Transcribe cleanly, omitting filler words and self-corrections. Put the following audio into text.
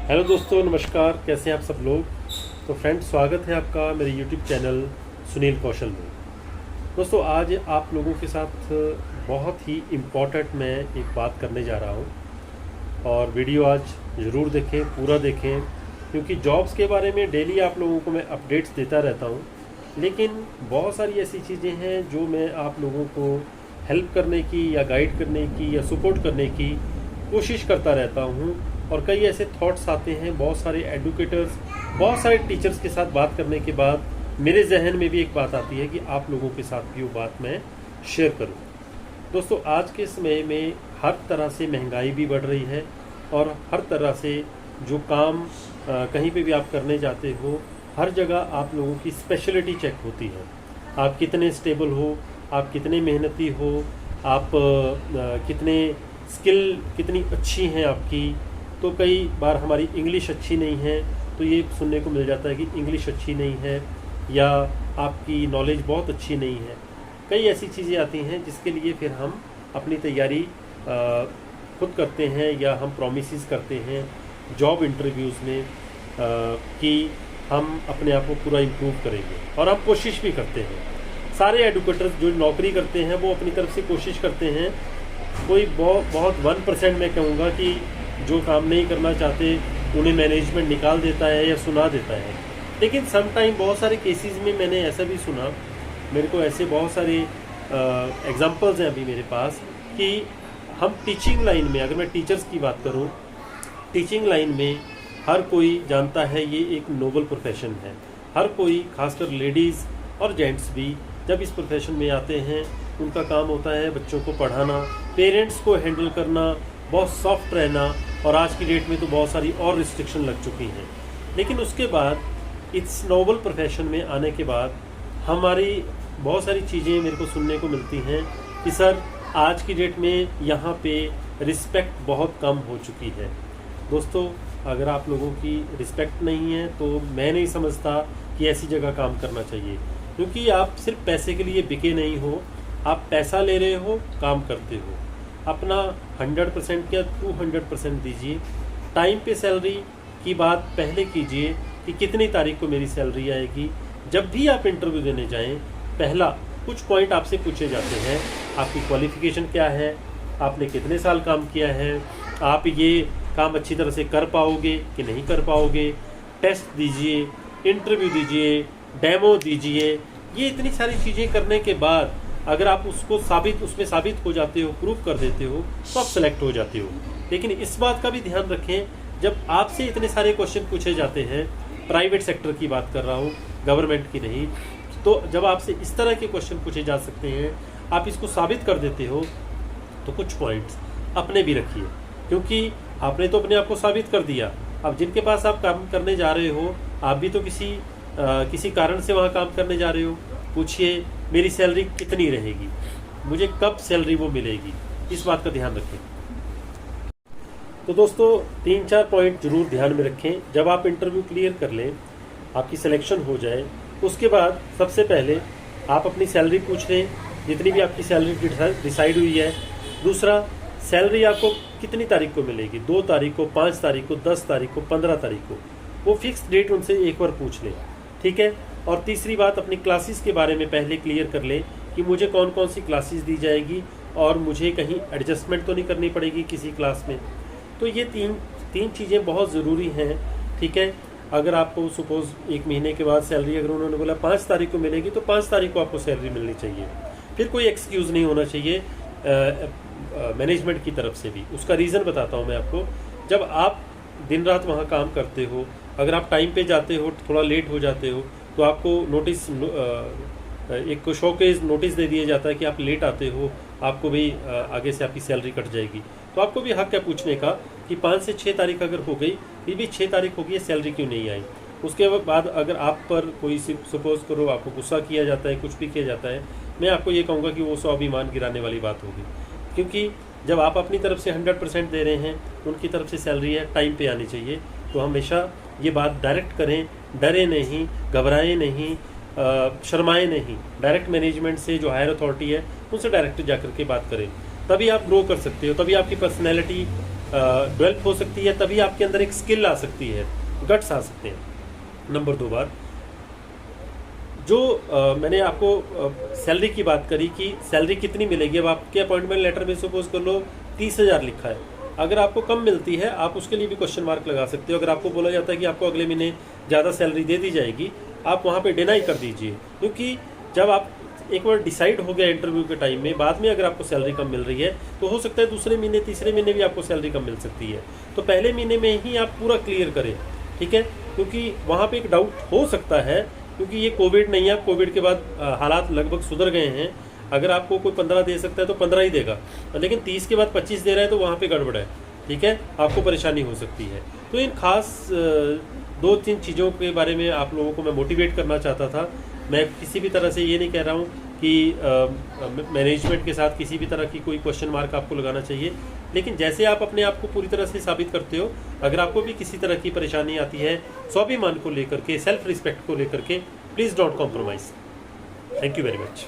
Hello दोस्तों, नमस्कार। कैसे हैं आप सब लोग। तो फ्रेंड्स, स्वागत है आपका मेरे यूट्यूब चैनल सुनील कौशल में। दोस्तों, आज आप लोगों के साथ बहुत ही इम्पोर्टेंट मैं एक बात करने जा रहा हूं और वीडियो आज ज़रूर देखें, पूरा देखें, क्योंकि जॉब्स के बारे में डेली आप लोगों को मैं अपडेट्स देता रहता हूं। लेकिन बहुत सारी ऐसी चीज़ें हैं जो मैं आप लोगों को हेल्प करने की या गाइड करने की या सपोर्ट करने की कोशिश करता रहता हूँ। और कई ऐसे थॉट्स आते हैं, बहुत सारे एडुकेटर्स, बहुत सारे टीचर्स के साथ बात करने के बाद मेरे जहन में भी एक बात आती है कि आप लोगों के साथ भी वो बात मैं शेयर करूं। दोस्तों, आज के समय में हर तरह से महंगाई भी बढ़ रही है और हर तरह से जो काम कहीं पे भी आप करने जाते हो, हर जगह आप लोगों की स्पेशलिटी चेक होती है। आप कितने स्टेबल हो, आप कितने मेहनती हो, आप कितने स्किल कितनी अच्छी हैं आपकी। तो कई बार हमारी इंग्लिश अच्छी नहीं है तो ये सुनने को मिल जाता है कि इंग्लिश अच्छी नहीं है या आपकी नॉलेज बहुत अच्छी नहीं है। कई ऐसी चीज़ें आती हैं जिसके लिए फिर हम अपनी तैयारी खुद करते हैं या हम प्रोमिसेस करते हैं जॉब इंटरव्यूज़ में कि हम अपने आप को पूरा इम्प्रूव करेंगे, और हम कोशिश भी करते हैं। सारे एडुकेटर्स जो नौकरी करते हैं वो अपनी तरफ से कोशिश करते हैं। कोई बहुत 1% मैं कहूँगा कि जो काम नहीं करना चाहते उन्हें मैनेजमेंट निकाल देता है या सुना देता है। लेकिन सम टाइम बहुत सारे केसेस में मैंने ऐसा भी सुना, मेरे को ऐसे बहुत सारे एग्जांपल्स हैं अभी मेरे पास, कि हम टीचिंग लाइन में, अगर मैं टीचर्स की बात करूं, टीचिंग लाइन में हर कोई जानता है ये एक नोबल प्रोफेशन है। हर कोई, खासकर लेडीज़ और जेंट्स भी जब इस प्रोफेशन में आते हैं, उनका काम होता है बच्चों को पढ़ाना, पेरेंट्स को हैंडल करना, बहुत सॉफ्ट रहना। और आज की डेट में तो बहुत सारी और रिस्ट्रिक्शन लग चुकी हैं। लेकिन उसके बाद इस नोबल प्रोफेशन में आने के बाद हमारी बहुत सारी चीज़ें मेरे को सुनने को मिलती हैं कि सर, आज की डेट में यहाँ पे रिस्पेक्ट बहुत कम हो चुकी है। दोस्तों, अगर आप लोगों की रिस्पेक्ट नहीं है तो मैं नहीं समझता कि ऐसी जगह काम करना चाहिए, क्योंकि आप सिर्फ पैसे के लिए बिके नहीं हो। आप पैसा ले रहे हो, काम करते हो, अपना 100% या 200% दीजिए। टाइम पे सैलरी की बात पहले कीजिए कि कितनी तारीख को मेरी सैलरी आएगी। जब भी आप इंटरव्यू देने जाएं, पहला कुछ पॉइंट आपसे पूछे जाते हैं। आपकी क्वालिफिकेशन क्या है, आपने कितने साल काम किया है, आप ये काम अच्छी तरह से कर पाओगे कि नहीं कर पाओगे। टेस्ट दीजिए, इंटरव्यू दीजिए, डेमो दीजिए। ये इतनी सारी चीज़ें करने के बाद अगर आप उसमें साबित हो जाते हो, प्रूव कर देते हो, तो आप सेलेक्ट हो जाते हो। लेकिन इस बात का भी ध्यान रखें, जब आपसे इतने सारे क्वेश्चन पूछे जाते हैं, प्राइवेट सेक्टर की बात कर रहा हूँ, गवर्नमेंट की नहीं, तो जब आपसे इस तरह के क्वेश्चन पूछे जा सकते हैं, आप इसको साबित कर देते हो, तो कुछ पॉइंट्स अपने भी रखिए, क्योंकि आपने तो अपने आप को साबित कर दिया। अब जिनके पास आप काम करने जा रहे हो, आप भी तो किसी कारण से वहाँ काम करने जा रहे हो। पूछिए, मेरी सैलरी कितनी रहेगी, मुझे कब सैलरी वो मिलेगी, इस बात का ध्यान रखें। तो दोस्तों, 3-4 पॉइंट जरूर ध्यान में रखें। जब आप इंटरव्यू क्लियर कर लें, आपकी सिलेक्शन हो जाए, उसके बाद सबसे पहले आप अपनी सैलरी पूछ लें, जितनी भी आपकी सैलरी डिसाइड हुई है। दूसरा, सैलरी आपको कितनी तारीख को मिलेगी, 2 तारीख को, 5 तारीख को, 10 तारीख को, 15 तारीख को, वो फिक्स डेट उनसे एक बार पूछ लें, ठीक है। और तीसरी बात, अपनी क्लासेस के बारे में पहले क्लियर कर लें कि मुझे कौन कौन सी क्लासेस दी जाएगी और मुझे कहीं एडजस्टमेंट तो नहीं करनी पड़ेगी किसी क्लास में। तो ये तीन चीज़ें बहुत ज़रूरी हैं, ठीक है। अगर आपको सपोज 1 महीने के बाद सैलरी, अगर उन्होंने बोला 5 तारीख को मिलेगी, तो 5 तारीख को आपको सैलरी मिलनी चाहिए। फिर कोई एक्सक्यूज़ नहीं होना चाहिए मैनेजमेंट की तरफ से भी। उसका रीज़न बताता हूँ मैं आपको। जब आप दिन रात वहाँ काम करते हो, अगर आप टाइम पे जाते हो, थोड़ा लेट हो जाते हो, तो आपको नोटिस, एक शोकेज नोटिस दे दिया जाता है कि आप लेट आते हो, आपको भी आगे से आपकी सैलरी कट जाएगी। तो आपको भी हक है पूछने का कि 5 से 6 तारीख अगर हो गई, फिर भी 6 तारीख हो गई, सैलरी क्यों नहीं आई। उसके बाद अगर आप पर कोई सपोज करो आपको गुस्सा किया जाता है, कुछ भी किया जाता है, मैं आपको ये कहूँगा कि वो स्वाभिमान गिराने वाली बात होगी। क्योंकि जब आप अपनी तरफ से 100% दे रहे हैं, उनकी तरफ से सैलरी है, टाइम पे आनी चाहिए। तो हमेशा ये बात डायरेक्ट करें, डरे नहीं, घबराएं नहीं, शर्माएं नहीं। डायरेक्ट मैनेजमेंट से, जो हायर अथॉरिटी है, उनसे डायरेक्ट जाकर के बात करें, तभी आप ग्रो कर सकते हो, तभी आपकी पर्सनैलिटी डेवलप हो सकती है, तभी आपके अंदर एक स्किल आ सकती है, गट्स आ सकते हैं। नंबर 2 बार जो मैंने आपको सैलरी की बात करी कि सैलरी कितनी मिलेगी। अब आपके अपॉइंटमेंट लेटर में सपोज कर लो 30,000 लिखा है, अगर आपको कम मिलती है आप उसके लिए भी क्वेश्चन मार्क लगा सकते हो। अगर आपको बोला जाता है कि आपको अगले महीने ज़्यादा सैलरी दे दी जाएगी, आप वहाँ पे डिनाई कर दीजिए, क्योंकि जब आप एक बार डिसाइड हो गया इंटरव्यू के टाइम में, बाद में अगर आपको सैलरी कम मिल रही है तो हो सकता है दूसरे महीने तीसरे महीने भी आपको सैलरी कम मिल सकती है। तो पहले महीने में ही आप पूरा क्लियर करें, ठीक है, क्योंकि वहाँ पे एक डाउट हो सकता है, क्योंकि ये कोविड नहीं है, कोविड के बाद हालात लगभग सुधर गए हैं। अगर आपको कोई 15 दे सकता है तो 15 ही देगा, लेकिन 30 के बाद 25 दे रहा है तो वहाँ पे गड़बड़ है, ठीक है, आपको परेशानी हो सकती है। तो इन खास 2-3 चीज़ों के बारे में आप लोगों को मैं मोटिवेट करना चाहता था। मैं किसी भी तरह से ये नहीं कह रहा हूँ कि मैनेजमेंट के साथ किसी भी तरह की कोई क्वेश्चन मार्क आपको लगाना चाहिए, लेकिन जैसे आप अपने आप को पूरी तरह से साबित करते हो, अगर आपको भी किसी तरह की परेशानी आती है स्वाभिमान को लेकर के, सेल्फ रिस्पेक्ट को लेकर के, please don't compromise. Thank you very much.